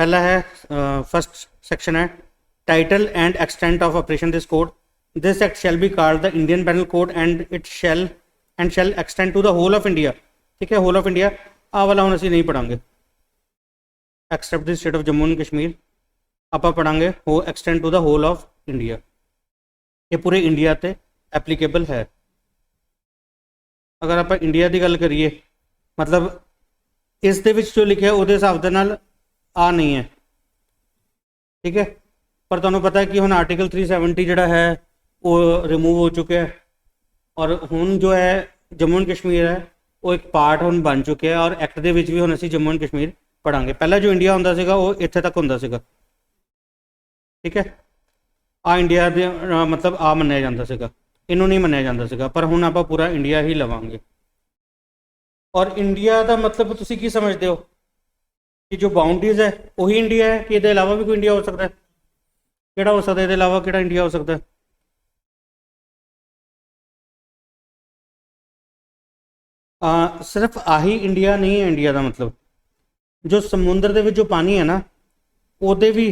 पहला है first section है title and extent of operation this code. This act shall be called the Indian penal code and it shall extend to the whole of India. ठीक है, whole of India आ वाला हम असीं नहीं पढ़ांगे, except the state of Jammu and Kashmir ਆਪਾਂ ਪੜਾਂਗੇ हो extend to the whole of India. ये पूरे इंडिया ते एप्लीकेबल है। अगर आप इंडिया की गल करिए मतलब इस दे विच जो लिखा उहदे हिसाब दे नाल आ नहीं है। ठीक है, पर तुहानूं पता है कि हुण आर्टिकल 370 जिहड़ा है वो रिमूव हो चुका है और हुण जो है जम्मू एंड कश्मीर है वो एक पार्ट हुण बन चुके हैं और एक्ट दे विच भी हुण असीं जम्मू एंड कश्मीर पढ़ांगे। पहला जो इंडिया हुंदा सीगा वो इत्थे तक हुंदा सीगा। ठीक है, आ इंडिया दे मतलब आ मन्निया जाता सीगा, इनू नहीं मन्निया जाता सीगा, पर हुण आपां पूरा इंडिया ही लवांगे। और इंडिया का मतलब तुसीं की समझते हो कि जो बाउंड्रीज है वही इंडिया है कि इसके अलावा भी कोई इंडिया हो सकता है? किहड़ा हो सकता है? इसके अलावा किहड़ा इंडिया हो सकता है? सिर्फ आही इंडिया नहीं है। इंडिया का मतलब जो समुद्र के जो पानी है ना ਉਹਦੇ भी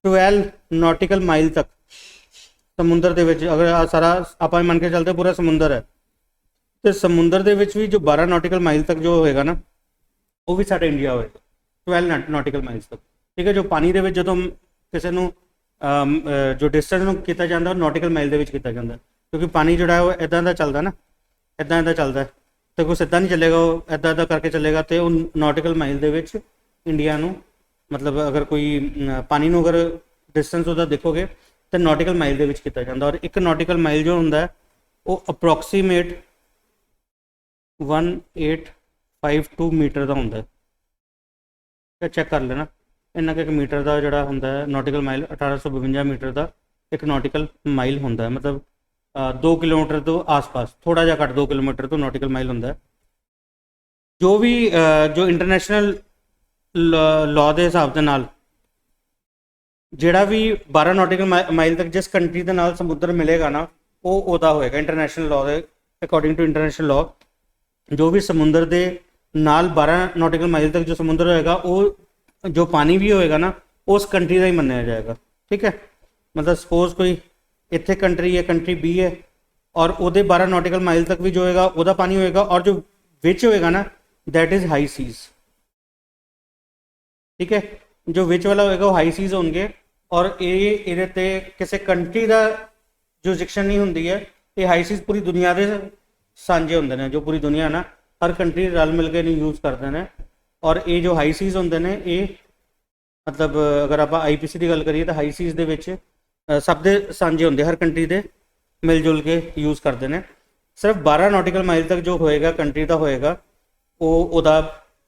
12 नॉटिकल माइल तक समुद्र के विच अगर आ सारा आप मन के चलते पूरा समुद्र है तो समुद्र के विच भी जो 12 नॉटिकल माइल तक जो होएगा ना वो भी साडा इंडिया होएगा, 12 नॉटिकल माइल्स तक। ठीक है, जो पानी के जो किसी नूं जो डिस्टेंस नूं कीता जांदा नॉटिकल माइल के विच कीता जांदा, क्योंकि पानी जोड़ा है वो इदां दा चलदा ना, इदां इदां चलदा है तो कोई सीधा नहीं चलेगा, वो इदां इदां करके चलेगा तो वो नॉटिकल माइल के विच इंडिया नूं मतलब अगर कोई पानी नूं अगर डिस्टेंस उहदा देखोगे तो नॉटिकल माइल के विच कीता जांदा। और एक नॉटिकल माइल जो हुंदा है वो अप्रोक्सीमेट 1852 मीटर का हुंदा है। चैक कर लेना, इन्ना कि एक मीटर का जोड़ा हुंदा है नॉटिकल माइल 1852 मीटर का एक नॉटिकल माइल हुंदा है, मतलब 2 किलोमीटर तो आस-पास, थोड़ा जिहा घट 2 किलोमीटर तो नॉटिकल माइल हुंदा है। जो भी जो इंटरनेशनल लॉ के हिसाब के नाल जिहड़ा भी 12 नॉटिकल माइल तक जिस कंट्री के नाल समुद्र मिलेगा ना वो उहदा होएगा इंटरनेशनल लॉ के अकॉर्डिंग टू इंटरनेशनल लॉ। जो भी समुद्र के नाल 12 नॉटिकल माइल तक जो समुद्र होएगा वो जो पानी भी होएगा ना उस कंट्री का ही मन्निया जाएगा। ठीक है, मतलब सपोज कोई इत्थे कंट्री है, कंट्री बी है और उहदे 12 नॉटिकल माइल तक भी जो होएगा उहदा पानी होएगा और जो विच होएगा ना दैट इज़ हाई सीज। ठीक है, जो विच वाला होएगा वो हाई सीज होंगे और ये किसी कंट्री का जुरिडिक्शन नहीं होंगी है, ये हाई सीज पूरी दुनिया के सांझे होंगे ने, जो पूरी दुनिया ना हर कंट्री रल मिल के नहीं यूज़ करते हैं। और ये जो हाई सीज होंगे ने ये मतलब अगर आप IPC की गल करिए तो हाई सीज के सब दे सांझे होंगे, हर कंट्री के मिलजुल के यूज़ करते हैं। सिर्फ 12 नॉटिकल माइल तक जो होएगा कंट्री का होएगा वो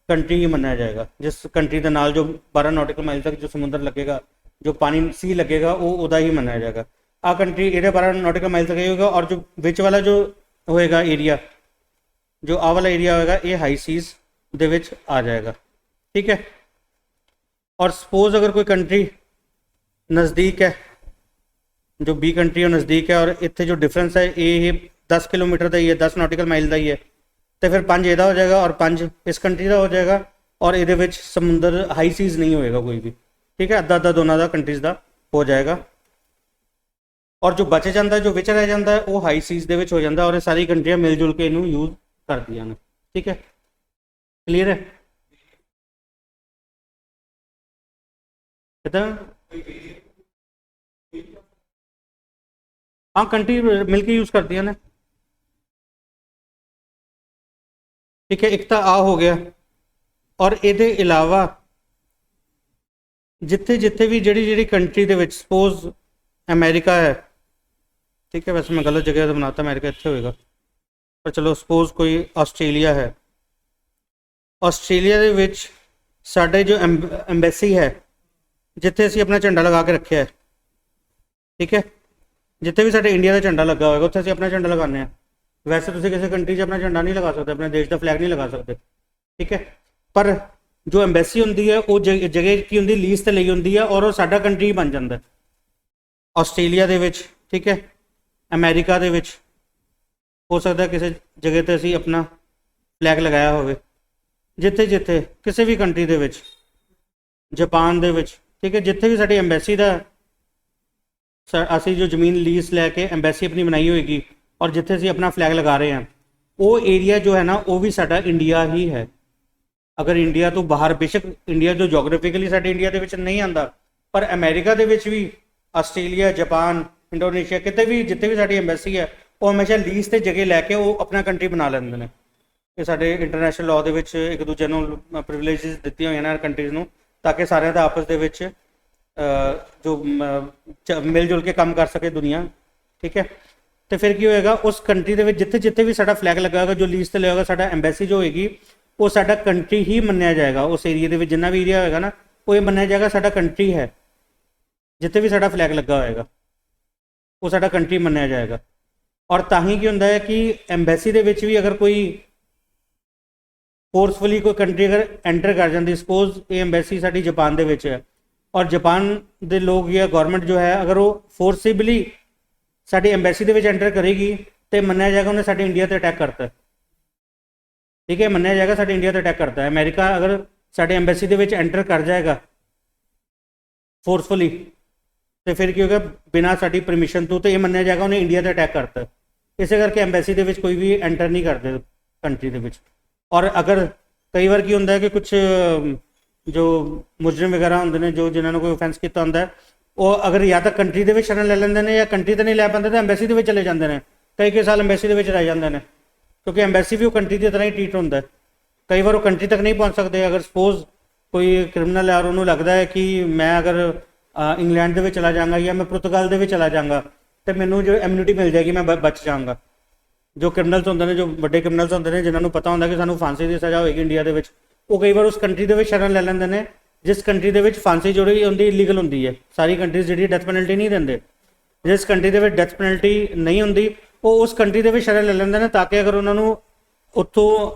कंट्री ही मनाया जाएगा। जिस कंट्री के नाल जो 12 नॉटिकल माइल तक जो समुद्र लगेगा, जो पानी सी लगेगा वो उदा ही मनाया जाएगा। आ कंट्री ये 12 नॉटिकल माइल तक ही होगा और जो विच वाला जो होएगा एरिया, जो आ वाला एरिया होएगा ये हाई सीज दे विच आ जाएगा। ठीक है, और सपोज अगर कोई कंट्री नज़दीक है, जो बी कंट्री है नज़दीक है और इत्थे जो डिफरेंस है ये 10 किलोमीटर का ही है, 10 नॉटिकल माइल का ही है, तो फिर 5 इहदा हो जाएगा और 5 इस कंट्री का हो जाएगा और ये समुद्र हाई सीज नहीं होएगा कोई भी। ठीक है, अद्धा अद्धा दोनों का कंट्रीज़ का हो जाएगा और जो बच जाता है, जो विच रह जाता है वो हाई सीज के हो जाता है और ये सारी कंट्रियाँ मिलजुल के इनू यूज करदियां ने। ठीक है, क्लीयर है? पता हाँ, कंट्री मिलके यूज करदियां ने। ठीक है, एक तो आ हो गया और ये अलावा जिथे जिथे भी जी कंट्री के सपोज अमेरिका है, ठीक है, वैसे मैं गलत जगह बनाता, अमेरिका इतने होएगा पर चलो सपोज कोई आस्ट्रेलिया है, आस्ट्रेलिया के साढ़े जो एम्बेसी है जिथे असी अपना झंडा लगा के रखे है, ठीक है, जिथे भी साढ़े इंडिया का झंडा लगा होगा उत्थे असी अपना झंडा लगाने हैं। वैसे तुम किसी कंट्री से अपना झंडा नहीं लगा सकते, अपने देश का फ्लैग नहीं लगा सकते। ठीक है, पर जो एम्बेसी होंगी है वो जगह की होंगी लीज ते लई होंगी है और वो साडा कंट्री बन जाता है आस्ट्रेलिया दे विच। ठीक है, अमेरिका दे विच हो सकता है किसी जगह ते असी अपना फ्लैग लगाया होवे, जिथे जिथे किसी भी कंट्री दे विच ਜਾਪਾਨ ਦੇ ਵਿੱਚ, ਠੀਕ ਹੈ, ਜਿੱਥੇ ਵੀ ਸਾਡੀ ਐਮਬੈਸੀ ਦਾ ਅਸੀਂ ਜੋ ਜ਼ਮੀਨ ਲੀਜ਼ ਲੈ ਕੇ ਐਮਬੈਸੀ ਆਪਣੀ ਬਣਾਈ ਹੋਏਗੀ ਔਰ ਜਿੱਥੇ ਅਸੀਂ ਆਪਣਾ ਫਲੈਗ ਲਗਾ ਰਹੇ ਹਾਂ, ਉਹ ਏਰੀਆ ਜੋ ਹੈ ਨਾ ਉਹ ਵੀ ਸਾਡਾ ਇੰਡੀਆ ਹੀ ਹੈ। ਅਗਰ ਇੰਡੀਆ ਤੋਂ ਬਾਹਰ, ਬੇਸ਼ੱਕ ਇੰਡੀਆ ਜੋ ਜੋਗ੍ਰਾਫਿਕਲੀ ਸਾਡੇ ਇੰਡੀਆ ਦੇ ਵਿੱਚ ਨਹੀਂ ਆਉਂਦਾ, ਪਰ ਅਮਰੀਕਾ ਦੇ ਵਿੱਚ ਵੀ, ਆਸਟ੍ਰੇਲੀਆ, ਜਾਪਾਨ, ਇੰਡੋਨੇਸ਼ੀਆ, ਕਿਤੇ ਵੀ ਜਿੱਥੇ ਵੀ ਸਾਡੀ ਐਮਬੈਸੀ ਹੈ, ਉਹ ਹਮੇਸ਼ਾ ਲੀਜ਼ ਤੇ ਜਗ੍ਹਾ ਲੈ ਕੇ ਉਹ ਆਪਣਾ ਕੰਟਰੀ ਬਣਾ ਲੈਂਦੇ ਨੇ। ਇਹ ਸਾਡੇ ਇੰਟਰਨੈਸ਼ਨਲ ਲਾਅ ਦੇ ਵਿੱਚ ਇੱਕ ਦੂਜੇ ਨੂੰ ਪ੍ਰਿਵਿਲੇਜਸ ਦਿੱਤੀਆਂ ਹੋਈਆਂ ਨੇ ਕੰਟਰੀਜ਼ ਨੂੰ, ਤਾਂ ਕਿ ਸਾਰਿਆਂ ਦਾ ਆਪਸ ਦੇ ਵਿੱਚ ਜੋ ਮਿਲ ਜੁਲ ਕੇ ਕੰਮ ਕਰ ਸਕੇ ਦੁਨੀਆ, ਠੀਕ ਹੈ। ਤੇ ਫਿਰ ਕੀ ਹੋਏਗਾ, ਉਸ ਕੰਟਰੀ ਦੇ ਵਿੱਚ ਜਿੱਥੇ ਜਿੱਥੇ ਵੀ ਸਾਡਾ ਫਲੈਗ ਲੱਗਾ ਹੋਗਾ, ਜੋ ਲੀਜ਼ ਤੇ ਲਿਆ ਹੋਗਾ, ਸਾਡਾ ਐਮਬੈਸੀ ਜੋ ਹੋਏਗੀ ਉਹ ਸਾਡਾ ਕੰਟਰੀ ਹੀ ਮੰਨਿਆ ਜਾਏਗਾ। ਉਸ ਏਰੀਆ ਦੇ ਵਿੱਚ ਜਿੰਨਾ ਵੀ ਏਰੀਆ ਹੋਏਗਾ ਨਾ, ਉਹ ਇਹ ਮੰਨਿਆ ਜਾਏਗਾ ਸਾਡਾ ਕੰਟਰੀ ਹੈ। ਜਿੱਥੇ ਵੀ ਸਾਡਾ ਫਲੈਗ ਲੱਗਾ ਹੋਏਗਾ ਉਹ ਸਾਡਾ ਕੰਟਰੀ ਮੰਨਿਆ ਜਾਏਗਾ। ਔਰ ਤਾਂ ਹੀ ਕੀ ਹੁੰਦਾ ਹੈ ਕਿ ਐਮਬੈਸੀ ਦੇ ਵਿੱਚ ਵੀ ਅਗਰ ਕੋਈ ਫੋਰਸਫੁਲੀ ਕੋਈ ਕੰਟਰੀ ਅਗਰ ਐਂਟਰ ਕਰ ਜਾਂਦੀ, ਸਪੋਜ਼ ਇਹ ਐਮਬੈਸੀ ਸਾਡੀ ਜਾਪਾਨ ਦੇ ਵਿੱਚ ਹੈ ਔਰ ਜਾਪਾਨ ਦੇ ਲੋਕ ਜਾਂ ਗਵਰਨਮੈਂਟ ਜੋ ਹੈ, ਅਗਰ ਉਹ ਫੋਰਸਿਬਲੀ ਸਾਡੀ ਐਮਬੈਸੀ ਦੇ ਵਿੱਚ ਐਂਟਰ ਕਰੇਗੀ ਤੇ ਮੰਨਿਆ ਜਾਏਗਾ ਉਹਨੇ ਸਾਡੇ ਇੰਡੀਆ ਤੇ ਅਟੈਕ ਕਰਤਾ, ਠੀਕ ਹੈ, ਮੰਨਿਆ ਜਾਏਗਾ ਸਾਡੇ ਇੰਡੀਆ ਤੇ ਅਟੈਕ ਕਰਤਾ ਹੈ। ਅਮਰੀਕਾ ਅਗਰ ਸਾਡੇ ਐਮਬੈਸੀ ਦੇ ਵਿੱਚ ਐਂਟਰ ਕਰ ਜਾਏਗਾ ਫੋਰਸਫੁਲੀ, ਤੇ ਫਿਰ ਕੀ ਹੋਗਾ, ਬਿਨਾਂ ਸਾਡੀ ਪਰਮਿਸ਼ਨ ਤੋਂ, ਤੇ ਇਹ ਮੰਨਿਆ ਜਾਏਗਾ ਉਹਨੇ ਇੰਡੀਆ ਤੇ ਅਟੈਕ ਕਰਤਾ। ਇਸੇ ਕਰਕੇ ਐਮਬੈਸੀ ਦੇ ਵਿੱਚ ਕੋਈ ਵੀ ਐਂਟਰ ਨਹੀਂ ਕਰਦੇ ਕੰਟਰੀ ਦੇ ਵਿੱਚ। ਔਰ ਅਗਰ ਕਈ ਵਾਰ ਕੀ ਹੁੰਦਾ ਹੈ ਕਿ ਕੁਝ ਜੋ ਮੁਜਰਮ ਵਗੈਰਾ ਹੁੰਦੇ ਨੇ, ਜੋ ਜਿਨ੍ਹਾਂ ਨੂੰ ਕੋਈ ਆਫੈਂਸ ਕੀਤਾ ਹੁੰਦਾ ਹੈ, ਉਹ ਅਗਰ ਜਾਂ ਤਾਂ ਕੰਟਰੀ ਦੇ ਵਿੱਚ ਸ਼ਰਨ ਲੈ ਲੈਂਦੇ ਨੇ ਜਾਂ ਕੰਟਰੀ ਤੇ ਨਹੀਂ ਲੈ ਪਾਉਂਦੇ ਤਾਂ ਐਮਬੈਸੀ ਦੇ ਵਿੱਚ ਚਲੇ ਜਾਂਦੇ ਨੇ। ਕਈ ਸਾਲ ਐਮਬੈਸੀ ਦੇ ਵਿੱਚ ਰਹਿ ਜਾਂਦੇ ਨੇ, ਕਿਉਂਕਿ ਐਮਬੈਸੀ ਵੀ ਉਹ ਕੰਟਰੀ ਦੀ ਤਰ੍ਹਾਂ ਹੀ ਟਰੀਟ ਹੁੰਦਾ ਹੈ। ਕਈ ਵਾਰ ਉਹ ਕੰਟਰੀ ਤੱਕ ਨਹੀਂ ਪਹੁੰਚ ਸਕਦੇ। ਅਗਰ ਸਪੋਜ਼ ਕੋਈ ਕ੍ਰਿਮੀਨਲ ਹੈ ਔਰ ਉਹਨੂੰ ਲੱਗਦਾ ਹੈ ਕਿ ਮੈਂ ਅਗਰ ਇੰਗਲੈਂਡ ਦੇ ਵਿੱਚ ਚਲਾ ਜਾਵਾਂਗਾ ਜਾਂ ਮੈਂ ਪੁਰਤਗਾਲ ਦੇ ਵਿੱਚ ਚਲਾ ਜਾਵਾਂਗਾ ਤੇ ਮੈਨੂੰ ਜੋ ਇਮਿਊਨਿਟੀ ਮਿਲ ਜਾਏਗੀ, ਮੈਂ ਬਚ ਜਾਵਾਂਗਾ। ਜੋ ਕ੍ਰਿਮੀਨਲਸ ਹੁੰਦੇ ਨੇ, ਜੋ ਵੱਡੇ ਕ੍ਰਿਮੀਨਲਸ ਹੁੰਦੇ ਨੇ, ਜਿਨ੍ਹਾਂ ਨੂੰ ਪਤਾ ਹੁੰਦਾ ਕਿ ਸਾਨੂੰ ਫਾਂਸੀ ਦੀ ਸਜ਼ਾ ਹੋਏਗੀ ਇੰਡੀਆ ਦੇ ਵਿੱਚ, ਉਹ ਕਈ ਵਾਰ ਉਸ ਕੰਟਰੀ ਦੇ ਵਿੱਚ ਸ਼ਰਨ ਲੈ ਲੈਂਦੇ ਨੇ ਜਿਸ ਕੰਟਰੀ ਦੇ ਵਿੱਚ ਫਾਂਸੀ ਜਿਹੜੀ ਹੁੰਦੀ ਇਲੀਗਲ ਹੁੰਦੀ ਹੈ। ਸਾਰੀ ਕੰਟਰੀਜ਼ ਜਿਹੜੀ ਡੈਥ ਪੈਨਲਟੀ ਨਹੀਂ ਦਿੰਦੇ, ਜਿਸ ਕੰਟਰੀ ਦੇ ਵਿੱਚ ਡੈਥ ਪੈਨਲਟੀ ਨਹੀਂ ਹੁੰਦੀ ਉਹ ਉਸ ਕੰਟਰੀ ਦੇ ਵਿੱਚ ਸ਼ਰਨ ਲੈ ਲੈਂਦੇ ਨੇ, ਤਾਂ ਕਿ ਅਗਰ ਉਹਨਾਂ ਨੂੰ ਉੱਥੋਂ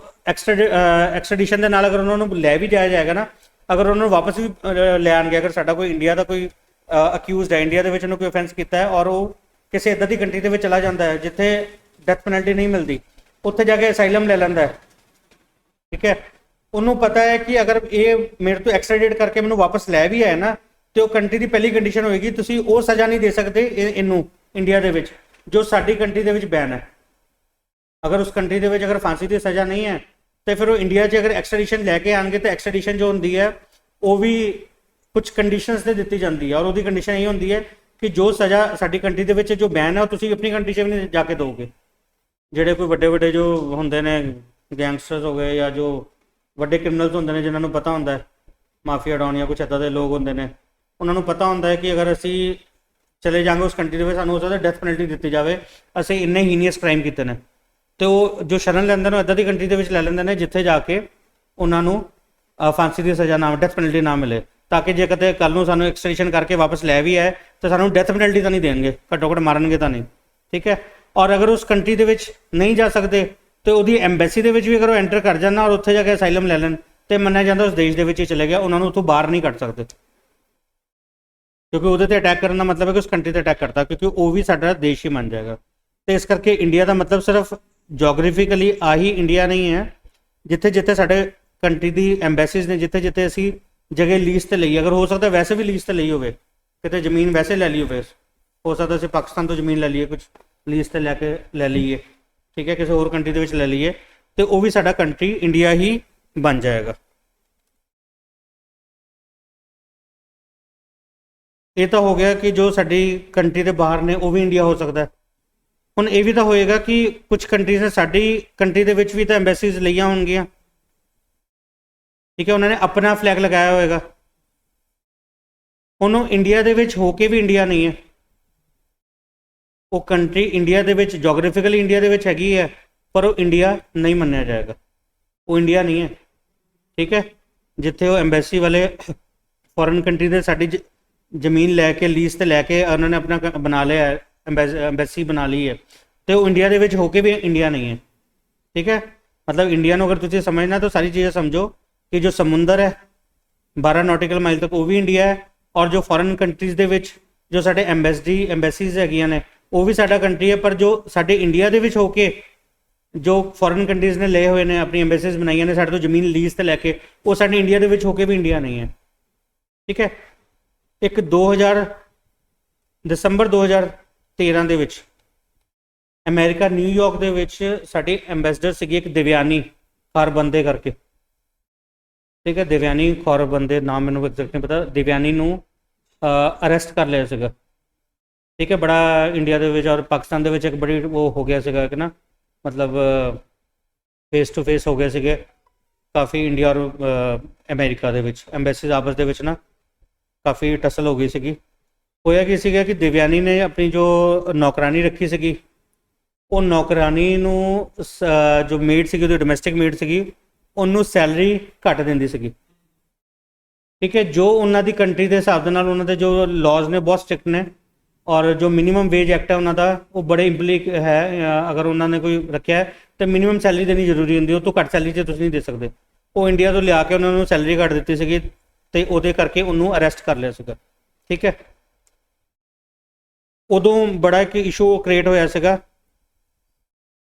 ਐਕਸਟ੍ਰੈਡੀਸ਼ਨ ਦੇ ਨਾਲ ਅਗਰ ਉਹਨਾਂ ਨੂੰ ਲੈ ਵੀ ਜਾਇਆ ਜਾਏਗਾ ਨਾ, ਅਗਰ ਉਹਨਾਂ ਨੂੰ ਵਾਪਸ ਵੀ ਲੈ ਆਉਣਗੇ, ਅਗਰ ਸਾਡਾ ਕੋਈ ਇੰਡੀਆ ਦਾ ਕੋਈ ਅਕਿਊਜ਼ਡ ਹੈ, ਇੰਡੀਆ ਦੇ ਵਿੱਚ ਉਹਨੂੰ ਕੋਈ ਅਫੈਂਸ ਕੀਤਾ ਹੈ ਔਰ ਉਹ ਕਿਸੇ ਇੱਦਾਂ ਦੀ ਕੰਟਰੀ ਦੇ ਵਿੱਚ ਚਲਾ ਜਾਂਦਾ ਹੈ ਜਿੱਥੇ ਡੈਥ ਪੈਨਲਟੀ ਨਹੀਂ ਮਿਲਦੀ, ਉੱਥੇ ਜਾ ਕੇ ਅਸਾਈਲਮ ਲੈ ਲੈਂਦਾ ਹੈ, ਠੀਕ ਹੈ। ਉਹਨੂੰ ਪਤਾ ਹੈ ਕਿ ਅਗਰ ਇਹ ਮੇਰੇ ਤੋਂ ਐਕਸਟ੍ਰੈਡਿਟ ਕਰਕੇ ਮੈਨੂੰ ਵਾਪਸ ਲੈ ਵੀ ਆਏ ਨਾ, ਤੇ ਉਹ ਕੰਟਰੀ ਦੀ ਪਹਿਲੀ ਕੰਡੀਸ਼ਨ ਹੋਏਗੀ ਤੁਸੀਂ ਉਹ ਸਜ਼ਾ ਨਹੀਂ ਦੇ ਸਕਦੇ ਇਹਨੂੰ ਇੰਡੀਆ ਦੇ ਵਿੱਚ ਜੋ ਸਾਡੀ ਕੰਟਰੀ ਦੇ ਵਿੱਚ ਬੈਨ ਹੈ। ਅਗਰ ਉਸ ਕੰਟਰੀ ਦੇ ਵਿੱਚ ਅਗਰ ਫਾਂਸੀ ਦੀ ਸਜ਼ਾ ਨਹੀਂ ਹੈ ਤੇ ਫਿਰ ਉਹ ਇੰਡੀਆ 'ਚ ਅਗਰ ਐਕਸਟ੍ਰੈਡੀਸ਼ਨ ਲੈ ਕੇ ਆਣਗੇ ਤਾਂ ਐਕਸਟ੍ਰੈਡੀਸ਼ਨ ਜੋ ਹੁੰਦੀ ਹੈ ਉਹ ਵੀ ਕੁਝ ਕੰਡੀਸ਼ਨਸ ਤੇ ਦਿੱਤੀ ਜਾਂਦੀ ਹੈ। ਔਰ ਉਹਦੀ ਕੰਡੀਸ਼ਨ ਇਹ ਹੁੰਦੀ ਹੈ ਕਿ ਜੋ ਸਜ਼ਾ ਸਾਡੀ ਕੰਟਰੀ ਦੇ ਵਿੱਚ ਜੋ ਬੈਨ ਹੈ ਉਹ ਤੁਸੀਂ ਆਪਣੀ ਕੰਟਰੀ 'ਚ ਵੀ ਨਹੀਂ ਜਾ ਕੇ ਦਿਓਗੇ। ਜਿਹੜੇ ਕੋਈ ਵੱਡੇ ਵੱਡੇ ਜੋ ਹੁੰਦੇ ਨੇ ਗੈਂਗਸਟਰਸ ਹੋ ਗਏ ਜਾਂ ਜੋ ਵੱਡੇ ਕ੍ਰਿਮੀਨਲਸ ਹੁੰਦੇ ਨੇ, ਜਿਨ੍ਹਾਂ ਨੂੰ ਪਤਾ ਹੁੰਦਾ ਹੈ ਮਾਫੀਆ ਡੌਨ ਜਾਂ ਕੁਛ ਇੱਦਾਂ ਦੇ ਲੋਕ ਹੁੰਦੇ ਨੇ, ਉਹਨਾਂ ਨੂੰ ਪਤਾ ਹੁੰਦਾ ਹੈ ਕਿ ਅਗਰ ਅਸੀਂ ਚਲੇ ਜਾਵਾਂਗੇ ਉਸ ਕੰਟਰੀ ਦੇ ਵਿੱਚ ਸਾਨੂੰ ਉਸ ਦਾ ਡੈਥ ਪੈਨਲਟੀ ਦਿੱਤੀ ਜਾਵੇ, ਅਸੀਂ ਇੰਨੇ ਹੀਨੀਅਸ ਕ੍ਰਾਈਮ ਕੀਤੇ ਨੇ, ਤੇ ਉਹ ਜੋ ਸ਼ਰਨ ਲੈਂਦੇ ਨੇ ਇੱਦਾਂ ਦੀ ਕੰਟਰੀ ਦੇ ਵਿੱਚ ਲੈ ਲੈਂਦੇ ਨੇ ਜਿੱਥੇ ਜਾ ਕੇ ਉਹਨਾਂ ਨੂੰ ਫਾਂਸੀ ਦੀ ਸਜ਼ਾ ਨਾ, ਡੈਥ ਪੈਨਲਟੀ ਨਾ ਮਿਲੇ, ਤਾਂ ਕਿ ਜੇ ਕਦੇ ਕੱਲ ਨੂੰ ਸਾਨੂੰ ਐਕਸਟ੍ਰੈਡੀਸ਼ਨ ਕਰਕੇ ਵਾਪਸ ਲੈ ਵੀ ਆਏ ਤਾਂ ਸਾਨੂੰ ਡੈਥ ਪੈਨਲਟੀ ਤਾਂ ਨਹੀਂ ਦੇਣਗੇ, ਘੱਟੋ ਘੱਟ ਮਾਰਨਗੇ ਤਾਂ ਨਹੀਂ, ਠੀਕ ਹੈ। ਔਰ ਅਗਰ ਉਸ ਕੰਟਰੀ ਦੇ ਵਿੱਚ ਨਹੀਂ ਜਾ ਸਕਦੇ ਤੇ ਉਹਦੀ ਐਮਬੈਸੀ ਦੇ ਵਿੱਚ ਵੀ ਅਗਰ ਉਹ ਐਂਟਰ ਕਰ ਜਾਣ ਔਰ ਉੱਥੇ ਜਾ ਕੇ ਅਸਾਈਲਮ ਲੈ ਲੈਣ ਤੇ ਮੰਨਿਆ ਜਾਂਦਾ ਉਸ ਦੇਸ਼ ਦੇ ਵਿੱਚ ਹੀ ਚਲੇ ਗਿਆ, ਉਹਨਾਂ ਨੂੰ ਉੱਥੋਂ ਬਾਹਰ ਨਹੀਂ ਕੱਢ ਸਕਦੇ, ਕਿਉਂਕਿ ਉਹਦੇ ਤੇ ਅਟੈਕ ਕਰਨ ਦਾ ਮਤਲਬ ਹੈ ਕਿ ਉਸ ਕੰਟਰੀ ਤੇ ਅਟੈਕ ਕਰਤਾ, ਕਿਉਂਕਿ ਉਹ ਵੀ ਸਾਡਾ ਦੇਸ਼ ਹੀ ਮੰਨ ਜਾਏਗਾ। ਤੇ ਇਸ ਕਰਕੇ ਇੰਡੀਆ ਦਾ ਮਤਲਬ ਸਿਰਫ ਜੋਗ੍ਰਾਫਿਕਲੀ ਆਹੀ ਇੰਡੀਆ ਨਹੀਂ ਹੈ, ਜਿੱਥੇ ਜਿੱਥੇ ਸਾਡੇ ਕੰਟਰੀ ਦੀ ਐਮਬੈਸੀਜ਼ ਨੇ, ਜਿੱਥੇ ਜਿੱਥੇ ਅਸੀਂ ਜਗ੍ਹਾ ਲੀਜ਼ ਤੇ ਲਈ, ਅਗਰ ਹੋ ਸਕਦਾ ਵੈਸੇ ਵੀ ਲੀਜ਼ ਤੇ ਲਈ ਹੋਵੇ, ਕਿਤੇ ਜ਼ਮੀਨ ਵੈਸੇ ਲੈ ਲਈ ਹੋਵੇ, ਹੋ ਸਕਦਾ ਅਸੀਂ ਪਾਕਿਸਤਾਨ ਤੋਂ ਜ਼ਮੀਨ ਲੈ ਲਈਏ, ਕੁਝ ਲੀਜ਼ ਤੇ ਲੈ ਕੇ ਲੈ ਲਈਏ, ਠੀਕ ਹੈ, ਕਿਸੇ ਹੋਰ ਕੰਟਰੀ ਦੇ ਵਿੱਚ ਲੈ ਲਈਏ, ਤੇ ਉਹ ਵੀ ਸਾਡਾ ਕੰਟਰੀ ਇੰਡੀਆ ਹੀ ਬਣ ਜਾਏਗਾ। ਇਹ ਤਾਂ ਹੋ ਗਿਆ ਕਿ ਜੋ ਸਾਡੀ ਕੰਟਰੀ ਦੇ ਬਾਹਰ ਨੇ ਉਹ ਵੀ ਇੰਡੀਆ ਹੋ ਸਕਦਾ। ਹੁਣ ਇਹ ਵੀ ਤਾਂ ਹੋਏਗਾ ਕਿ ਕੁਝ ਕੰਟਰੀਜ਼ ਨੇ ਸਾਡੀ ਕੰਟਰੀ ਦੇ ਵਿੱਚ ਵੀ ਤਾਂ ਐਮਬੈਸੀਜ਼ ਲਈਆਂ ਹੋਣਗੀਆਂ, ਠੀਕ ਹੈ, ਉਹਨਾਂ ਨੇ ਆਪਣਾ ਫਲੈਗ ਲਗਾਇਆ ਹੋਏਗਾ, ਹੁਣ ਉਹ ਇੰਡੀਆ ਦੇ ਵਿੱਚ ਹੋ ਕੇ ਵੀ ਇੰਡੀਆ ਨਹੀਂ ਹੈ। ਉਹ ਕੰਟਰੀ ਇੰਡੀਆ ਦੇ ਵਿੱਚ ਜੋਗ੍ਰਾਫਿਕਲੀ ਇੰਡੀਆ ਦੇ ਵਿੱਚ ਹੈਗੀ ਹੈ, ਪਰ ਉਹ ਇੰਡੀਆ ਨਹੀਂ ਮੰਨਿਆ ਜਾਏਗਾ, ਉਹ ਇੰਡੀਆ ਨਹੀਂ ਹੈ, ਠੀਕ ਹੈ। ਜਿੱਥੇ ਉਹ ਐਮਬੈਸੀ ਵਾਲੇ ਫੋਰਨ ਕੰਟਰੀ ਦੇ ਸਾਡੀ ਜ਼ਮੀਨ ਲੈ ਕੇ ਲੀਜ਼ ਤੇ ਲੈ ਕੇ ਉਹਨਾਂ ਨੇ ਆਪਣਾ ਬਣਾ ਲਿਆ ਹੈ, ਐਮਬੈਸੀ ਬਣਾ ਲਈ ਹੈ, ਤੇ ਉਹ ਇੰਡੀਆ ਦੇ ਵਿੱਚ ਹੋ ਕੇ ਵੀ ਇੰਡੀਆ ਨਹੀਂ ਹੈ, ਠੀਕ ਹੈ। ਮਤਲਬ ਇੰਡੀਆ ਨੂੰ ਅਗਰ ਤੁਸੀਂ ਸਮਝਣਾ ਤਾਂ ਸਾਰੀ ਚੀਜ਼ਾਂ ਸਮਝੋ ਕਿ ਜੋ ਸਮੁੰਦਰ ਹੈ 12 ਨੌਟੀਕਲ ਮਾਈਲ ਤੱਕ ਉਹ ਵੀ ਇੰਡੀਆ ਹੈ, ਔਰ ਜੋ ਫੋਰਨ ਕੰਟਰੀਜ਼ ਦੇ ਵਿੱਚ ਜੋ ਸਾਡੇ ਐਮਬੈਸੀਜ਼ ਹੈਗੀਆਂ ਨੇ ਉਹ ਵੀ ਸਾਡਾ ਕੰਟਰੀ ਹੈ, ਪਰ ਜੋ ਸਾਡੇ ਇੰਡੀਆ ਦੇ ਵਿੱਚ ਹੋ ਕੇ ਜੋ ਫੋਰਨ ਕੰਟਰੀਜ਼ ਨੇ ਲਏ ਹੋਏ ਨੇ ਆਪਣੀ ਐਮਬੈਸੀਜ਼ ਬਣਾਈਆਂ ਨੇ ਸਾਡੇ ਤੋਂ ਜ਼ਮੀਨ ਲੀਜ਼ ਤੇ ਲੈ ਕੇ, ਉਹ ਸਾਡੇ ਇੰਡੀਆ ਦੇ ਵਿੱਚ ਹੋ ਕੇ ਵੀ ਇੰਡੀਆ ਨਹੀਂ ਹੈ। ਠੀਕ ਹੈ। ਇੱਕ 2000 ਦਸੰਬਰ 2013 ਦੇ ਵਿੱਚ ਅਮਰੀਕਾ ਨਿਊਯਾਰਕ ਦੇ ਵਿੱਚ ਸਾਡੀ ਐਂਬੈਸਡਰ ਸੀਗੀ ਇੱਕ ਦਿਵਿਆਨੀ ਖਾਰਬੰਦੇ ਕਰਕੇ। ਠੀਕ ਹੈ, ਦਿਵਿਆਨੀ ਖਾਰਬੰਦੇ, ਨਾਮ ਮੈਨੂੰ ਐਗਜ਼ੈਕਟ ਨਹੀਂ ਪਤਾ। ਦਿਵਿਆਨੀ ਨੂੰ ਅਰੈਸਟ ਕਰ ਲਿਆ ਸੀਗਾ। ਠੀਕ ਹੈ, ਬੜਾ ਇੰਡੀਆ ਦੇ ਵਿੱਚ ਔਰ ਪਾਕਿਸਤਾਨ ਦੇ ਵਿੱਚ ਇੱਕ ਬੜੀ ਉਹ ਹੋ ਗਿਆ ਸੀਗਾ ਕਿ ਨਾ, ਮਤਲਬ ਫੇਸ ਟੂ ਫੇਸ ਹੋ ਗਏ ਸੀਗੇ ਕਾਫੀ ਇੰਡੀਆ ਔਰ ਅਮਰੀਕਾ ਦੇ ਵਿੱਚ, ਐਂਬੈਸੀਜ਼ ਆਪਸ ਦੇ ਵਿੱਚ ਨਾ ਕਾਫੀ ਟਸਲ ਹੋ ਗਈ ਸੀਗੀ। ਹੋਇਆ ਕੀ ਸੀਗਾ ਕਿ ਦਿਵਿਆਨੀ ਨੇ ਆਪਣੀ ਜੋ ਨੌਕਰਾਨੀ ਰੱਖੀ ਸੀਗੀ, ਉਹ ਨੌਕਰਾਨੀ ਨੂੰ ਜੋ ਮੇਡ ਸੀਗੀ, ਉਹਦੀ ਡੋਮੈਸਟਿਕ ਮੇਡ ਸੀਗੀ, ਉਹਨੂੰ ਸੈਲਰੀ ਘੱਟ ਦਿੰਦੀ ਸੀਗੀ। ਠੀਕ ਹੈ, ਜੋ ਉਹਨਾਂ ਦੀ ਕੰਟਰੀ ਦੇ ਹਿਸਾਬ ਦੇ ਨਾਲ ਉਹਨਾਂ ਦੇ ਜੋ ਲਾਜ਼ ਨੇ ਬਹੁਤ ਸਟ੍ਰਿਕਟ ਨੇ, ਔਰ ਜੋ ਮਿਨੀਮਮ ਵੇਜ ਐਕਟ ਹੈ ਉਹਨਾਂ ਦਾ ਉਹ ਬੜੇ ਇੰਪਲੀਕ ਹੈ। ਅਗਰ ਉਹਨਾਂ ਨੇ ਕੋਈ ਰੱਖਿਆ ਹੈ ਤਾਂ ਮਿਨੀਮਮ ਸੈਲਰੀ ਦੇਣੀ ਜ਼ਰੂਰੀ ਹੁੰਦੀ, ਉਹ ਤੋਂ ਘੱਟ ਸੈਲਰੀ 'ਚ ਤੁਸੀਂ ਨਹੀਂ ਦੇ ਸਕਦੇ। ਉਹ ਇੰਡੀਆ ਤੋਂ ਲਿਆ ਕੇ ਉਹਨਾਂ ਨੂੰ ਸੈਲਰੀ ਘੱਟ ਦਿੱਤੀ ਸੀਗੀ ਅਤੇ ਉਹਦੇ ਕਰਕੇ ਉਹਨੂੰ ਅਰੈਸਟ ਕਰ ਲਿਆ ਸੀਗਾ। ਠੀਕ ਹੈ, ਉਦੋਂ ਬੜਾ ਇੱਕ ਇਸ਼ੂ ਕ੍ਰੀਏਟ ਹੋਇਆ ਸੀਗਾ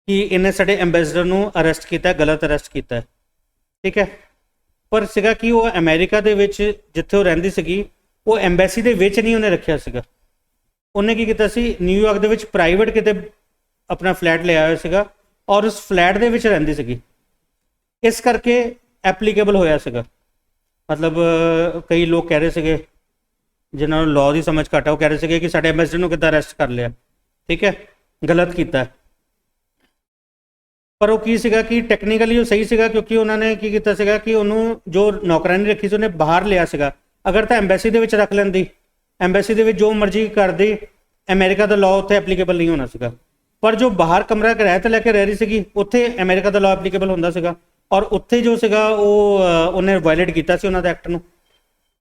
ਕਿ ਇਹਨੇ ਸਾਡੇ ਐਂਬੈਸਡਰ ਨੂੰ ਅਰੈਸਟ ਕੀਤਾ, ਗਲਤ ਅਰੈਸਟ ਕੀਤਾ। ਠੀਕ ਹੈ, ਪਰ ਸੀਗਾ ਕਿ ਉਹ ਅਮਰੀਕਾ ਦੇ ਵਿੱਚ ਜਿੱਥੇ ਉਹ ਰਹਿੰਦੀ ਸੀਗੀ, ਉਹ ਐਂਬੈਸੀ ਦੇ ਵਿੱਚ ਨਹੀਂ ਉਹਨੇ ਰੱਖਿਆ ਸੀਗਾ। ਉਹਨੇ ਕੀ ਕੀਤਾ ਸੀ, ਨਿਊਯਾਰਕ ਦੇ ਵਿੱਚ ਪ੍ਰਾਈਵੇਟ ਕਿਤੇ ਆਪਣਾ ਫਲੈਟ ਲਿਆ ਹੋਇਆ ਸੀਗਾ ਔਰ ਉਸ ਫਲੈਟ ਦੇ ਵਿੱਚ ਰਹਿੰਦੀ ਸੀਗੀ। ਇਸ ਕਰਕੇ ਐਪਲੀਕੇਬਲ ਹੋਇਆ ਸੀਗਾ। ਮਤਲਬ ਕਈ ਲੋਕ ਕਹਿ ਰਹੇ ਸੀਗੇ ਜਿਨ੍ਹਾਂ ਨੂੰ ਲਾਅ ਦੀ ਸਮਝ ਘੱਟ ਹੈ, ਉਹ ਕਹਿ ਰਹੇ ਸੀਗੇ ਕਿ ਸਾਡੇ ਐਂਬੈਸਡਰ ਨੂੰ ਕਿੱਦਾਂ ਅਰੈਸਟ ਕਰ ਲਿਆ। ਠੀਕ ਹੈ, ਗਲਤ ਕੀਤਾ। ਪਰ ਉਹ ਕੀ ਸੀਗਾ ਕਿ ਟੈਕਨੀਕਲੀ ਉਹ ਸਹੀ ਸੀਗਾ, ਕਿਉਂਕਿ ਉਹਨਾਂ ਨੇ ਕੀ ਕੀਤਾ ਸੀਗਾ ਕਿ ਉਹਨੂੰ ਜੋ ਨੌਕਰਾਨੀ ਰੱਖੀ ਸੀ ਉਹਨੇ ਬਾਹਰ ਲਿਆ ਸੀਗਾ। ਅਗਰ ਤਾਂ ਐਂਬੈਸੀ ਦੇ ਵਿੱਚ ਰੱਖ ਲੈਂਦੀ, ਐਂਬੈਸੀ ਦੇ ਵਿੱਚ ਜੋ ਮਰਜ਼ੀ ਕਰਦੀ, ਅਮਰੀਕਾ ਦਾ ਲਾਅ ਉੱਥੇ ਐਪਲੀਕੇਬਲ ਨਹੀਂ ਹੋਣਾ ਸੀਗਾ। ਪਰ ਜੋ ਬਾਹਰ ਕਮਰਾ ਕਿਰਾਏ 'ਤੇ ਲੈ ਕੇ ਰਹਿ ਰਹੀ ਸੀਗੀ, ਉੱਥੇ ਅਮਰੀਕਾ ਦਾ ਲਾਅ ਐਪਲੀਕੇਬਲ ਹੁੰਦਾ ਸੀਗਾ, ਔਰ ਉੱਥੇ ਜੋ ਸੀਗਾ ਉਹ ਉਹਨੇ ਵਾਇਲੇਟ ਕੀਤਾ ਸੀ ਉਹਨਾਂ ਦੇ ਐਕਟ ਨੂੰ।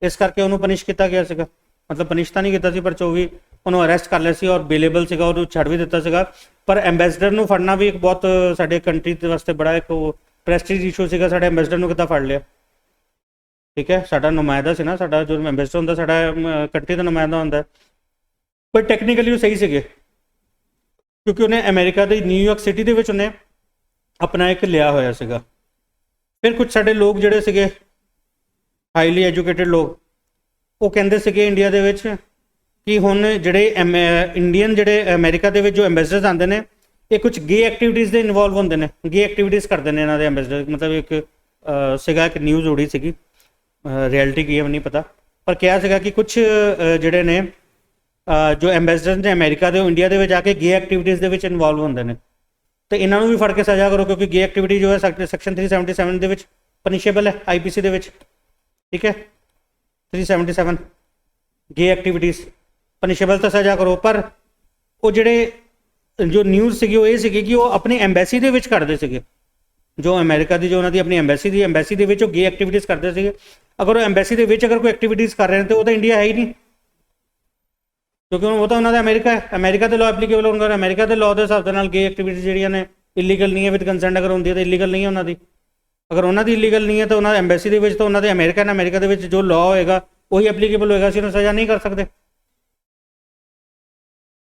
ਇਸ ਕਰਕੇ ਉਹਨੂੰ ਪਨਿਸ਼ ਕੀਤਾ ਗਿਆ ਸੀਗਾ। ਮਤਲਬ ਪਨਿਸ਼ ਤਾਂ ਨਹੀਂ ਕੀਤਾ ਸੀ, ਪਰ 24 ਉਹਨੂੰ ਅਰੈਸਟ ਕਰ ਲਿਆ ਸੀ ਔਰ ਬੇਲੇਬਲ ਸੀਗਾ, ਉਹਨੂੰ ਛੱਡ ਵੀ ਦਿੱਤਾ ਸੀਗਾ। ਪਰ ਐਂਬੈਸਡਰ ਨੂੰ ਫੜਨਾ ਵੀ ਇੱਕ ਬਹੁਤ ਸਾਡੇ ਕੰਟਰੀ ਦੇ ਵਾਸਤੇ ਬੜਾ ਇੱਕ ਪ੍ਰੈਸਟੀਜ ਇਸ਼ੂ ਸੀਗਾ। ਸਾਡੇ ਐਂਬੈਸਡਰ ਨੂੰ ਕਿੱਦਾਂ ਫੜ ਲਿਆ। ਠੀਕ ਹੈ, ਸਾਡਾ ਨੁਮਾਇੰਦਾ ਸੀ ਨਾ, ਸਾਡਾ ਜੋ ਐਂਬੈਸਡਰ ਹੁੰਦਾ ਸਾਡਾ ਕੰਟਰੀ ਦਾ ਨੁਮਾਇੰਦਾ ਹੁੰਦਾ। ਪਰ ਟੈਕਨੀਕਲੀ ਉਹ ਸਹੀ ਸੀਗੇ, ਕਿਉਂਕਿ ਉਹਨੇ ਅਮਰੀਕਾ ਦੀ ਨਿਊਯਾਰਕ ਸਿਟੀ ਦੇ ਵਿੱਚ ਉਹਨੇ ਆਪਣਾ ਇੱਕ ਲਿਆ ਹੋਇਆ ਸੀਗਾ। ਫਿਰ ਕੁਝ ਸਾਡੇ ਲੋਕ ਜਿਹੜੇ ਸੀਗੇ ਹਾਈਲੀ ਐਜੂਕੇਟਿਡ ਲੋਕ, ਉਹ ਕਹਿੰਦੇ ਸੀਗੇ ਇੰਡੀਆ ਦੇ ਵਿੱਚ ਕਿ ਹੁਣ ਜਿਹੜੇ ਇੰਡੀਅਨ ਜਿਹੜੇ ਅਮਰੀਕਾ ਦੇ ਵਿੱਚ ਜੋ ਐਂਬੈਸਡਰਸ ਆਉਂਦੇ ਨੇ, ਇਹ ਕੁਝ ਗੇ ਐਕਟੀਵਿਟੀਜ਼ ਦੇ ਇਨਵੋਲਵ ਹੁੰਦੇ ਨੇ, ਗੇ ਐਕਟੀਵਿਟੀਜ਼ ਕਰਦੇ ਨੇ ਇਹਨਾਂ ਦੇ ਐਂਬੈਸਡਰ। ਮਤਲਬ ਇੱਕ ਸੀਗਾ, ਇੱਕ ਨਿਊਜ਼ ਉੜੀ ਸੀਗੀ, ਰਿਐਲਿਟੀ ਕੀ ਹੈ ਨਹੀਂ ਪਤਾ, ਪਰ ਕਿਹਾ ਸੀਗਾ ਕਿ ਕੁਝ ਜਿਹੜੇ ਨੇ ਜੋ ਐਂਬੈਸਡਰ ਨੇ ਅਮਰੀਕਾ ਦੇ, ਉਹ ਇੰਡੀਆ ਦੇ ਵਿੱਚ ਆ ਕੇ ਗੇ ਐਕਟੀਵਿਟੀਜ਼ ਦੇ ਵਿੱਚ ਇਨਵੋਲਵ ਹੁੰਦੇ ਨੇ, ਤੇ ਇਹਨਾਂ ਨੂੰ ਵੀ ਫੜ ਕੇ ਸਜ਼ਾ ਕਰੋ, ਕਿਉਂਕਿ ਗੇ ਐਕਟੀਵਿਟੀ ਜੋ ਹੈ ਸੈਕਸ਼ਨ 377 ਦੇ ਵਿੱਚ ਪਨਿਸ਼ੇਬਲ ਹੈ, IPC ਦੇ ਵਿੱਚ। ਠੀਕ ਹੈ, 377 ਗੇ ਐਕਟੀਵਿਟੀਜ਼ ਪਨਿਸ਼ੇਬਲ, ਤਾਂ ਸਜ਼ਾ ਕਰੋ। ਪਰ ਉਹ ਜਿਹੜੇ ਜੋ ਨਿਊਜ਼ ਸੀਗੀ ਉਹ ਇਹ ਸੀਗੀ ਕਿ ਉਹ ਆਪਣੀ ਐਂਬੈਸੀ ਦੇ ਵਿੱਚ ਕਰਦੇ ਸੀਗੇ, ਜੋ ਅਮਰੀਕਾ ਦੀ ਜੋ ਉਹਨਾਂ ਦੀ ਆਪਣੀ ਐਂਬੈਸੀ ਦੇ ਵਿੱਚ ਉਹ ਗੇ ਐਕਟੀਵਿਟੀਜ਼ ਕਰਦੇ ਸੀਗੇ। ਅਗਰ ਉਹ ਐਂਬੈਸੀ ਦੇ ਵਿੱਚ ਅਗਰ ਕੋਈ ਐਕਟੀਵਿਟੀਜ਼ ਕਰ ਰਹੇ ਨੇ ਤਾਂ ਉਹ ਤਾਂ ਇੰਡੀਆ ਹੈ ਹੀ ਨਹੀਂ, ਕਿਉਂਕਿ ਉਹ ਤਾਂ ਉਹਨਾਂ ਦਾ ਅਮਰੀਕਾ ਹੈ। ਅਮਰੀਕਾ ਦੇ ਲਾਅ ਐਪਲੀਕੇਬਲ ਹੋਣਗੇ, ਅਮਰੀਕਾ ਦੇ ਲਾਅ ਦੇ ਹਿਸਾਬ ਦੇ ਨਾਲ ਗੇ ਐਕਟੀਵਿਟੀਜ਼ ਜਿਹੜੀਆਂ ਨੇ ਇਲੀਗਲ ਨਹੀਂ ਹੈ, ਵਿਦ ਕੰਸੈਂਟ ਅਗਰ ਹੁੰਦੀ ਹੈ ਤਾਂ ਇਲੀਗਲ ਨਹੀਂ ਹੈ ਉਹਨਾਂ ਦੀ। ਅਗਰ ਉਹਨਾਂ ਦੀ ਇਲੀਗਲ ਨਹੀਂ ਹੈ ਤਾਂ ਉਹਨਾਂ ਐਂਬੈਸੀ ਦੇ ਵਿੱਚ ਤਾਂ ਉਹਨਾਂ ਦੇ ਅਮਰੀਕਾ ਦੇ ਵਿੱਚ ਜੋ ਲਾਅ ਹੋਏਗਾ ਉਹੀ ਐਪਲੀਕੇਬਲ ਹੋਏਗਾ, ਅਸੀਂ ਉਹਨੂੰ ਸਜ਼ਾ ਨਹੀਂ ਕਰ ਸਕਦੇ।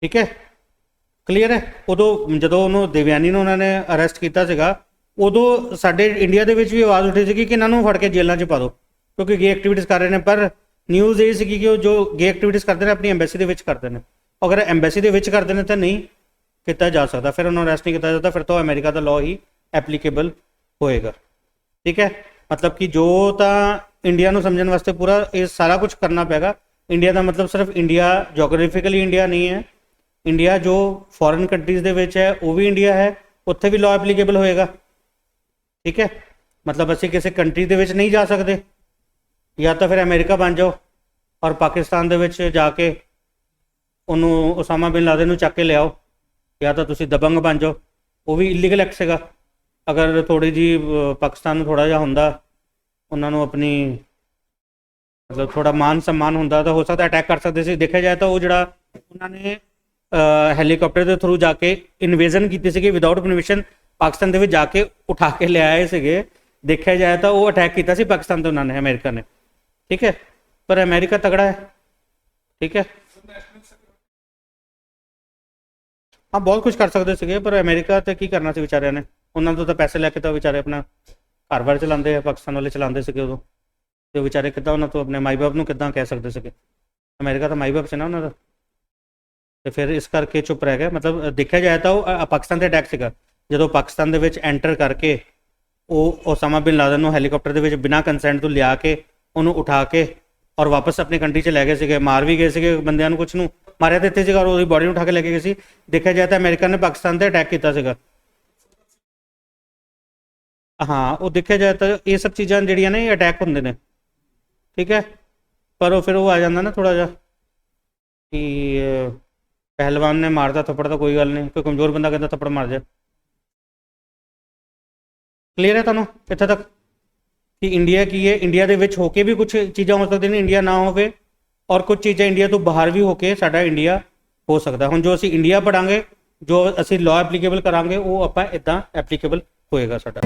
ਠੀਕ ਹੈ, ਕਲੀਅਰ ਹੈ। ਉਦੋਂ ਜਦੋਂ ਉਹਨੂੰ ਦਿਵਿਆਨੀ ਨੂੰ ਉਹਨਾਂ ਨੇ ਅਰੈਸਟ ਕੀਤਾ ਸੀਗਾ, ਉਦੋਂ ਸਾਡੇ ਇੰਡੀਆ ਦੇ ਵਿੱਚ ਵੀ ਆਵਾਜ਼ ਉੱਠੀ ਸੀਗੀ ਕਿ ਇਹਨਾਂ ਨੂੰ ਫੜ ਕੇ ਜੇਲ੍ਹਾਂ 'ਚ ਪਾ ਦਿਓ, ਕਿਉਂਕਿ ਗੇ ਐਕਟੀਵਿਟੀਜ਼ ਕਰ ਰਹੇ ਨੇ। ਪਰ ਨਿਊਜ਼ ਇਹ ਸੀਗੀ ਕਿ ਉਹ ਜੋ ਗੇ ਐਕਟੀਵਿਟੀਜ਼ ਕਰਦੇ ਨੇ ਆਪਣੀ ਐਂਬੈਸੀ ਦੇ ਵਿੱਚ ਕਰਦੇ ਨੇ। ਅਗਰ ਐਂਬੈਸੀ ਦੇ ਵਿੱਚ ਕਰਦੇ ਨੇ ਤਾਂ ਨਹੀਂ ਕੀਤਾ ਜਾ ਸਕਦਾ, ਫਿਰ ਉਹਨੂੰ ਅਰੈਸਟ ਨਹੀਂ ਕੀਤਾ ਜਾਂਦਾ, ਫਿਰ ਤਾਂ ਅਮਰੀਕਾ ਦਾ ਲਾਅ ਹੀ ਐਪਲੀਕੇਬਲ ਹੋਏਗਾ। ਠੀਕ ਹੈ, ਮਤਲਬ ਕਿ ਜੋ ਤਾਂ ਇੰਡੀਆ ਨੂੰ ਸਮਝਣ ਵਾਸਤੇ ਪੂਰਾ ਇਹ ਸਾਰਾ ਕੁਝ ਕਰਨਾ ਪਏਗਾ। ਇੰਡੀਆ ਦਾ ਮਤਲਬ ਸਿਰਫ ਇੰਡੀਆ ਜੋਗ੍ਰਾਫਿਕਲੀ ਇੰਡੀਆ ਨਹੀਂ ਹੈ, ਇੰਡੀਆ ਜੋ ਫੋਰਨ ਕੰਟਰੀਜ਼ ਦੇ ਵਿੱਚ ਹੈ ਉਹ ਵੀ ਇੰਡੀਆ ਹੈ, ਉੱਥੇ ਵੀ ਲਾਅ ਐਪਲੀਕੇਬਲ ਹੋਏਗਾ। ਠੀਕ ਹੈ, ਮਤਲਬ ਅਸੀਂ ਕਿਸੇ ਕੰਟਰੀ ਦੇ ਵਿੱਚ ਨਹੀਂ ਜਾ ਸਕਦੇ, ਜਾਂ ਤਾਂ ਫਿਰ ਅਮਰੀਕਾ ਬਣ ਜਾਓ ਔਰ ਪਾਕਿਸਤਾਨ ਦੇ ਵਿੱਚ ਜਾ ਕੇ ਉਹਨੂੰ ਉਸਾਮਾ ਬਿਨ ਲਾਦਨ ਨੂੰ ਚੱਕ ਕੇ ਲਿਆਓ, ਜਾਂ ਤਾਂ ਤੁਸੀਂ ਦਬੰਗ ਬਣ ਜਾਓ, ਉਹ ਵੀ ਇਲੀਗਲ ਐਕਟ ਸੀਗਾ। ਅਗਰ ਥੋੜੀ ਜੀ ਪਾਕਿਸਤਾਨ ਨੂੰ ਥੋੜਾ ਜਿਹਾ ਹੁੰਦਾ, ਉਹਨਾਂ ਨੂੰ ਆਪਣੀ ਮਤਲਬ ਥੋੜਾ ਮਾਨ सम्मान ਹੁੰਦਾ ਤਾਂ ਹੋ ਸਕਦਾ ਅਟੈਕ ਕਰ ਸਕਦੇ ਸੀ। ਦੇਖਿਆ ਜਾਏ ਤਾਂ ਉਹ ਜਿਹੜਾ ਉਹਨਾਂ ਨੇ ਹੈਲੀਕਾਪਟਰ ਦੇ ਥਰੂ ਜਾ ਕੇ ਇਨਵੇਜ਼ਨ ਕੀਤੀ ਸੀਗੀ ਵਿਦਆਊਟ ਪਰਮਿਸ਼ਨ, ਪਾਕਿਸਤਾਨ ਦੇ ਵਿੱਚ ਜਾ ਕੇ ਉਠਾ ਕੇ ਲਿਆਏ ਸੀਗੇ। ਦੇਖਿਆ ਜਾਏ ਤਾਂ ਉਹ ਅਟੈਕ ਕੀਤਾ ਸੀ ਪਾਕਿਸਤਾਨ ਤੇ ਉਹਨਾਂ ਨੇ, ਅਮਰੀਕਾ ਨੇ। ਠੀਕ ਹੈ, ਪਰ ਅਮਰੀਕਾ ਤਗੜਾ ਹੈ। ਠੀਕ ਹੈ, ਹਾਂ ਬਹੁਤ ਕੁਝ ਕਰ ਸਕਦੇ ਸੀਗੇ, ਪਰ ਅਮਰੀਕਾ ਤੇ ਕੀ ਕਰਨਾ ਸੀ ਵਿਚਾਰਿਆਂ ਨੇ, ਉਹਨਾਂ ਤੋਂ ਤਾਂ ਪੈਸੇ ਲੈ ਕੇ ਤਾਂ ਵਿਚਾਰੇ ਆਪਣਾ ਘਰ-ਬਾਰ ਚਲਾਉਂਦੇ ਆ, ਪਾਕਿਸਤਾਨ ਵਾਲੇ ਚਲਾਉਂਦੇ ਸੀਗੇ ਉਦੋਂ। ਤੇ ਉਹ ਵਿਚਾਰੇ ਕਿੱਦਾਂ ਉਹਨਾਂ ਤੋਂ ਆਪਣੇ ਮਾਈ-ਬਾਪ ਨੂੰ ਕਿੱਦਾਂ ਕਹਿ ਸਕਦੇ ਸੀਗੇ। ਅਮਰੀਕਾ ਤਾਂ ਮਾਈ-ਬਾਪ ਸੀ ਨਾ ਉਹਨਾਂ ਦਾ, ਤੇ ਫਿਰ ਇਸ ਕਰਕੇ ਚੁੱਪ ਰਹਿ ਗਿਆ। ਮਤਲਬ ਦੇਖਿਆ ਜਾਏ ਤਾਂ ਉਹ ਪਾਕਿਸਤਾਨ ਤੇ ਅਟੈਕ ਸੀਗਾ, ਜਦੋਂ ਪਾਕਿਸਤਾਨ ਦੇ ਵਿੱਚ ਐਂਟਰ ਕਰਕੇ ਉਹ ਓਸਾਮਾ ਬਿਨ ਲਾਦਨ ਨੂੰ ਹੈਲੀਕਾਪਟਰ ਦੇ ਵਿੱਚ ਬਿਨਾਂ ਕੰਸੈਂਟ ਤੋਂ ਲਿਆ ਕੇ ਉਹਨੂੰ ਉਠਾ ਕੇ ਔਰ ਵਾਪਸ ਆਪਣੀ ਕੰਟਰੀ 'ਚ ਲੈ ਗਏ ਸੀਗੇ। ਮਾਰ ਵੀ ਗਏ ਸੀਗੇ ਬੰਦਿਆਂ ਨੂੰ, ਕੁਛ ਨੂੰ ਮਾਰਿਆ ਦਿੱਤੇ ਸੀਗਾ ਔਰ ਉਹਦੀ ਬੋਡੀ ਨੂੰ ਉਠਾ ਕੇ ਲੈ ਕੇ ਗਏ ਸੀ। ਦੇਖਿਆ ਜਾਏ ਤਾਂ ਅਮਰੀਕਾ ਨੇ ਪਾਕਿਸਤਾਨ ਤੇ ਅਟੈਕ ਕੀਤਾ ਸੀਗਾ। ਹਾਂ, ਉਹ ਦੇਖਿਆ ਜਾਏ ਤਾਂ ਇਹ ਸਭ ਚੀਜ਼ਾਂ ਜਿਹੜੀਆਂ ਨੇ ਇਹ ਅਟੈਕ ਹੁੰਦੇ ਨੇ, ਠੀਕ ਹੈ। ਪਰ ਉਹ ਫਿਰ ਉਹ ਆ ਜਾਂਦਾ ਨਾ ਥੋੜਾ ਜਿਹਾ ਕਿ ਪਹਿਲਵਾਨ ਨੇ ਮਾਰਦਾ ਥੱਪੜ ਤਾਂ ਕੋਈ ਗੱਲ ਨਹੀਂ, ਕੋਈ ਕਮਜ਼ੋਰ ਬੰਦਾ ਕਹਿੰਦਾ ਥੱਪੜ ਮਾਰ ਜਾ। ਕਲੀਅਰ ਹੈ ਤੁਹਾਨੂੰ ਇੱਥੇ ਤੱਕ ਕਿ ਇੰਡੀਆ ਕੀ ਹੈ? ਇੰਡੀਆ ਦੇ ਵਿੱਚ ਹੋ ਕੇ ਵੀ ਕੁਝ ਚੀਜ਼ਾਂ ਹੋ ਸਕਦੀਆਂ ਨੇ, ਇੰਡੀਆ ਨਾ ਹੋਵੇ, ਔਰ ਕੁਝ ਚੀਜ਼ਾਂ ਇੰਡੀਆ ਤੋਂ ਬਾਹਰ ਵੀ ਹੋ ਕੇ ਸਾਡਾ ਇੰਡੀਆ ਹੋ ਸਕਦਾ। ਹੁਣ ਜੋ ਅਸੀਂ ਇੰਡੀਆ ਪੜਾਂਗੇ, ਜੋ ਅਸੀਂ ਲਾਅ ਐਪਲੀਕੇਬਲ ਕਰਾਂਗੇ, ਉਹ ਆਪਾਂ ਇਦਾਂ ਐਪਲੀਕੇਬਲ ਹੋਏਗਾ ਸਾਡਾ।